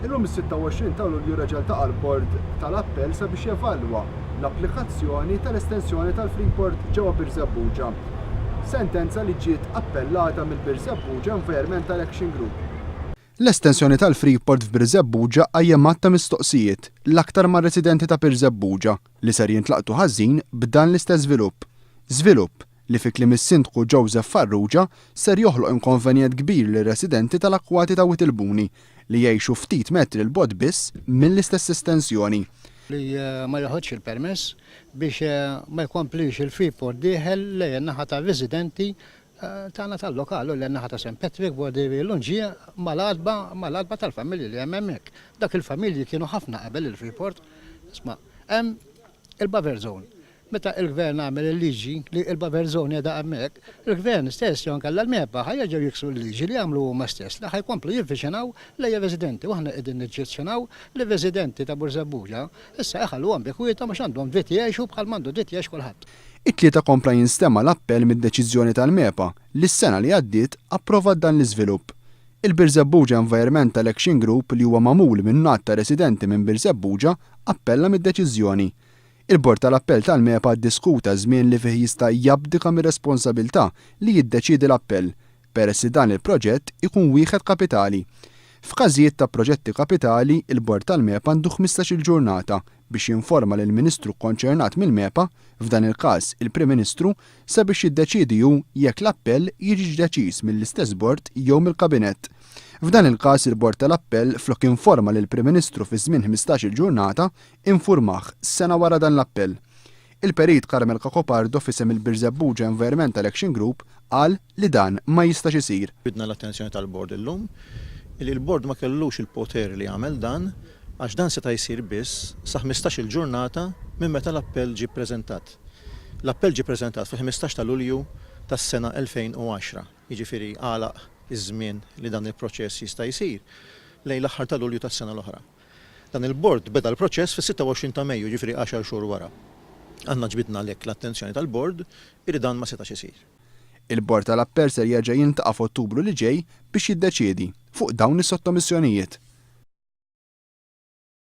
Illum is-26 ta' Lulju reġa' ltaqa' l-Bord tal-Appell sabiex jevalwa l-applikazzjoni tal-estensjoni tal-Freeport ġewwa Birsebbuġa. Sentenza li ġiet appellata mill-Birsebbuġa Environmental Action Group. L-estensjoni tal-Freeport f'Birsebbuġa qajjemat ta' mistoqsijiet l-aktar ma' residenti ta' Birsebbuġa li ser jintlaqtu ħażin b'dan l-istess żvilupp. Żvilupp li fi kliem is-Sindku Joseph Farrugia ser joħloq inkonvenjent kbir lir-residenti tal-Akkwati ta' Witilbuni li jgħixu ftit metri l-bogħod biss mill-istess estensjoni. Li ma joħodx il-permess biex ma jkomplix il-Freeport dieħel lejn naħa ta' residenti tagħna tal-lokalu lejn naħa ta' St. Patrick, Bordi Lunġija mal-adba tal-familji li hemm hemmhekk. Dak il-familji kienu ħafna qabel il-Freeport. Isma' hemm il-buffer zone. Meta il-gvern għamel il-liġi li il-buffer zone jeda hemmhekk, il-gvern stess jonkella l-meppa ħajġew jiksu l-liġi li għamlu huma stess li ħajkomplu jivviċinaw lejja residenti u aħna qegħdin niġġezzjonaw li residenti ta' Birsebbuġa issa iħalluhom bi kwieta mhux għandhom dritt jgħixu bħal m'għandu dritt jgħix kulħadd. It-tlieta kompla jinstema l-appell mid-deċiżjoni tal-MEPA li s-sena li għaddiet approvat dan l-iżvilupp. Il-Birsebbuġa Environmental Action Group li huwa magħmul minn natt ta' residenti minn Birsebbuġa appella mid-deċiżjoni. Il-Bord tal-Appell tal-MEPA ddiskuta żmien li fih jista' jabdika mir-responsabilità li jiddeċiedi l-appell peress li dan il-proġett ikun wieħed kapitali. F'każijiet ta' proġetti kapitali, il-Bord tal-MEPA għandu 15-il ġurnata biex jinforma lill-Ministru konċernat mill-MEPA, f'dan il-każ il-Prim Ministru, sabiex jiddeċiedi hu jekk l-appell jiġi deċiż mill-istess bord jew mill-Kabinett. F'dan il-każ il-Bord tal-Appell flok informa lill-Prim Ministru fi żmien 15-il ġurnata infurmah sena wara dan l-appell. Il-Perit Carmel Cacopardo fisem il-Birsebbuġa Environmental Action Group qal li dan ma jistax isir. Bidna l-attenzjoni tal-Bord illum il-Bord ma kellux il-poteri li għamel dan għax dan seta' jsir biss sa 15-il ġurnata minn meta l-appell ġie ppreżentat. L-appell ġie ppreżentat fil-15 ta' Lulju tas-sena 2010. Jiġifieri għalaq iż-żmien li dan il-proċess jista' jsir lejn l-aħħar ta' Lulju tas-sena l-oħra. Dan il-Bord beda l-proċess fis-26 ta' Mejju, jiġifieri 10 xhur wara. Aħna ġbidna lek l-attenzjoni tal-Bord li dan ma setax isir. Il-Bord tal-Appell ser jerġa' jintaqa' f'Ottubru li ġej biex jiddeċiedi fuq dawn is-sottomissjonijiet.